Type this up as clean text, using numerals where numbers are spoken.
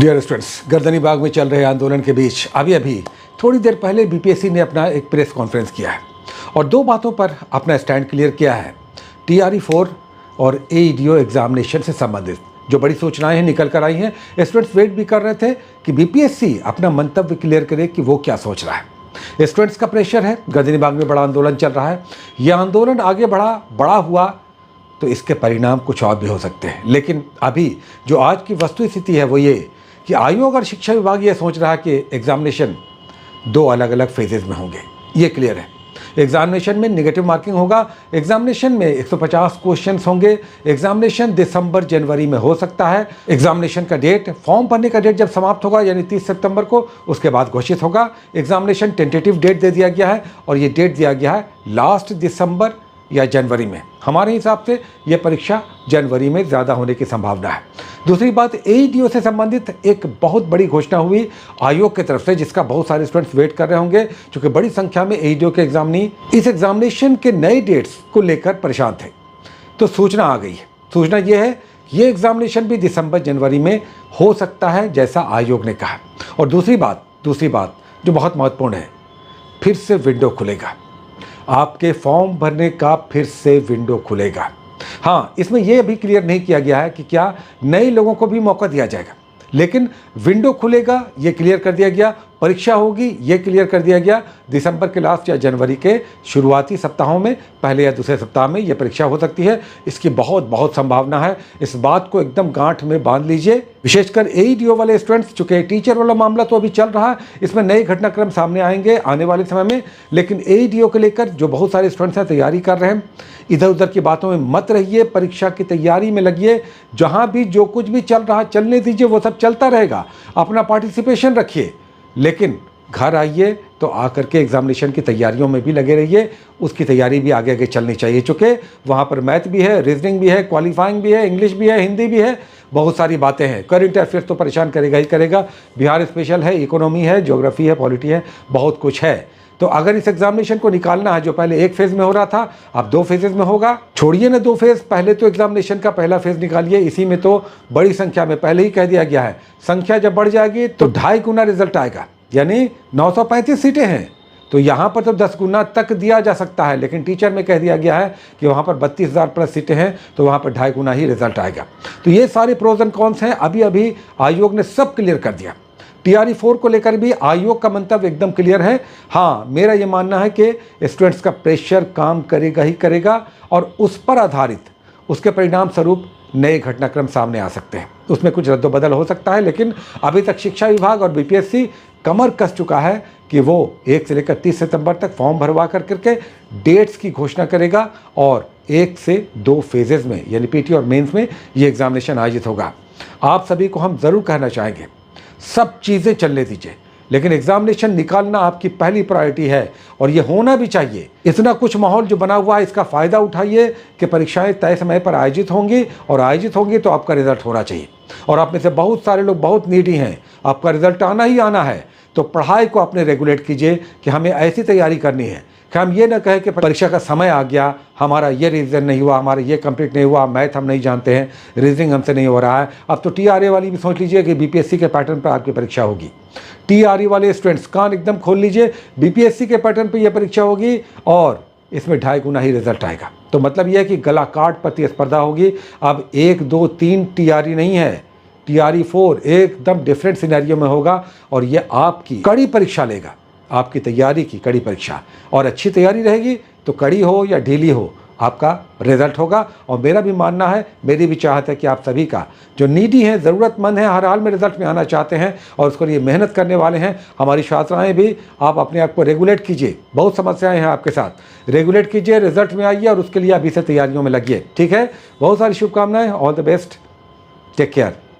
Dear students, गर्दनी बाग में चल रहे आंदोलन के बीच अभी थोड़ी देर पहले बीपीएससी ने अपना एक प्रेस कॉन्फ्रेंस किया है और दो बातों पर अपना स्टैंड क्लियर किया है। TRE-4 और AEDO एग्जामिनेशन से संबंधित जो बड़ी सूचनाएं हैं निकल कर आई हैं। स्टूडेंट्स वेट भी कर रहे थे कि बीपीएससी अपना मंतव्य क्लियर करे कि वो क्या सोच रहा है। स्टूडेंट्स का प्रेशर है, गर्दनी बाग में बड़ा आंदोलन चल रहा है। यह आंदोलन आगे बड़ा हुआ तो इसके परिणाम कुछ और भी हो सकते हैं। लेकिन अभी जो आज की वस्तु स्थिति है वो ये कि आयोग और शिक्षा विभाग ये सोच रहा है कि एग्जामिनेशन दो अलग अलग फेजेस में होंगे। ये क्लियर है। एग्जामिनेशन में नेगेटिव मार्किंग होगा। एग्जामिनेशन में 150 क्वेश्चंस होंगे। एग्जामिनेशन दिसंबर जनवरी में हो सकता है। एग्जामिनेशन का डेट, फॉर्म भरने का डेट जब समाप्त होगा यानी 30 सितंबर को, उसके बाद घोषित होगा। एग्जामिनेशन टेंटेटिव डेट दे दिया गया है और ये डेट दिया गया है लास्ट दिसंबर या जनवरी में। हमारे हिसाब से यह परीक्षा जनवरी में ज़्यादा होने की संभावना है। दूसरी बात, AEDO से संबंधित एक बहुत बड़ी घोषणा हुई आयोग की तरफ से, जिसका बहुत सारे स्टूडेंट्स वेट कर रहे होंगे, क्योंकि बड़ी संख्या में AEDO के इस एग्जामिनेशन के नए डेट्स को लेकर परेशान थे। तो सूचना आ गई है। सूचना यह है ये एग्जामिनेशन भी दिसंबर जनवरी में हो सकता है जैसा आयोग ने कहा। और दूसरी बात जो बहुत महत्वपूर्ण है, फिर से विंडो खुलेगा। आपके फॉर्म भरने का फिर से विंडो खुलेगा। हाँ, इसमें यह भी क्लियर नहीं किया गया है कि क्या नए लोगों को भी मौका दिया जाएगा, लेकिन विंडो खुलेगा ये क्लियर कर दिया गया। परीक्षा होगी ये क्लियर कर दिया गया। दिसंबर के लास्ट या जनवरी के शुरुआती सप्ताहों में, पहले या दूसरे सप्ताह में यह परीक्षा हो सकती है। इसकी बहुत संभावना है। इस बात को एकदम गांठ में बांध लीजिए। विशेषकर AEDO वाले स्टूडेंट्स, चूंकि टीचर वाला मामला तो अभी चल रहा है, इसमें नए घटनाक्रम सामने आएंगे आने वाले समय में। लेकिन AEDO को लेकर जो बहुत सारे स्टूडेंट्स हैं तैयारी कर रहे हैं, इधर उधर की बातों में मत रहिए, परीक्षा की तैयारी में लगिए। जहां भी जो कुछ भी चल रहा चलने दीजिए, वो सब चलता रहेगा। अपना पार्टिसिपेशन रखिए, लेकिन घर आइए तो आकर के एग्जामिनेशन की तैयारियों में भी लगे रहिए। उसकी तैयारी भी आगे चलनी चाहिए, चूँकि वहाँ पर मैथ भी है, रीजनिंग भी है, क्वालिफाइंग भी है, इंग्लिश भी है, हिंदी भी है, बहुत सारी बातें हैं। करंट अफेयर्स तो परेशान करेगा ही करेगा। बिहार स्पेशल है, इकोनॉमी है, ज्योग्राफी है, पॉलिटी है, बहुत कुछ है। तो अगर इस एग्जामिनेशन को निकालना है, जो पहले एक फेज़ में हो रहा था अब 2 फेजेस में होगा। छोड़िए ना 2 फेज़, पहले तो एग्जामिनेशन का पहला फेज़ निकालिए। इसी में तो बड़ी संख्या में, पहले ही कह दिया गया है, संख्या जब बढ़ जाएगी तो 2.5 गुना रिजल्ट आएगा, यानी 935 सीटें हैं। तो यहाँ पर तो 10 गुना तक दिया जा सकता है, लेकिन टीचर में कह दिया गया है कि वहाँ पर 32,000 प्लस सीटें हैं, तो वहाँ पर 2.5 गुना ही रिजल्ट आएगा। तो ये सारे प्रोज एंड कॉन्स हैं। अभी आयोग ने सब क्लियर कर दिया। TRE-4 को लेकर भी आयोग का मंतव्य एकदम क्लियर है। हाँ, मेरा ये मानना है कि स्टूडेंट्स का प्रेशर काम करेगा ही करेगा और उस पर आधारित उसके परिणाम स्वरूप नए घटनाक्रम सामने आ सकते हैं। उसमें कुछ रद्दोबदल हो सकता है, लेकिन अभी तक शिक्षा विभाग और बीपीएससी कमर कस चुका है कि वो 1 से लेकर 30 सितंबर तक फॉर्म भरवा करके डेट्स की घोषणा करेगा और 1 से 2 फेजेस में यानी PT और मेंस में ये एग्जामिनेशन आयोजित होगा। आप सभी को हम ज़रूर कहना चाहेंगे, सब चीज़ें चलने दीजिए, लेकिन एग्जामिनेशन निकालना आपकी पहली प्रायोरिटी है और ये होना भी चाहिए। इतना कुछ माहौल जो बना हुआ है, इसका फ़ायदा उठाइए कि परीक्षाएं तय समय पर आयोजित होंगी, और आयोजित होंगी तो आपका रिजल्ट होना चाहिए। और आप में से बहुत सारे लोग बहुत नीडी हैं, आपका रिजल्ट आना ही आना है। तो पढ़ाई को अपने रेगुलेट कीजिए कि हमें ऐसी तैयारी करनी है कि हम ये ना कहें कि परीक्षा का समय आ गया, हमारा ये रिवीजन नहीं हुआ, हमारा ये कंप्लीट नहीं हुआ, मैथ हम नहीं जानते हैं, रीजनिंग हमसे नहीं हो रहा है। अब तो TRA वाली भी सोच लीजिए कि BPSC के पैटर्न पर आपकी परीक्षा होगी। TRE वाले स्टूडेंट्स कान एकदम खोल लीजिए, BPSC के पैटर्न पर यह परीक्षा होगी और इसमें 2.5 गुना ही रिजल्ट आएगा। तो मतलब यह है कि गला काट प्रतिस्पर्धा होगी। अब 1, 2, 3 TRE नहीं है, TRE-4 एकदम डिफरेंट सिनेरियो में होगा और ये आपकी कड़ी परीक्षा लेगा, आपकी तैयारी की कड़ी परीक्षा। और अच्छी तैयारी रहेगी तो कड़ी हो या ढीली हो, आपका रिजल्ट होगा। और मेरा भी मानना है, मेरी भी चाहत है कि आप सभी का जो नीडी हैं, ज़रूरतमंद हैं, हर हाल में रिजल्ट में आना चाहते हैं और उसके लिए मेहनत करने वाले हैं, हमारी छात्राएं भी, आप अपने आप को रेगुलेट कीजिए। बहुत समस्याएं हैं आपके साथ, रेगुलेट कीजिए, रिजल्ट में आइए और उसके लिए अभी से तैयारियों में लगिए। ठीक है, बहुत सारी शुभकामनाएं। All the best, take care.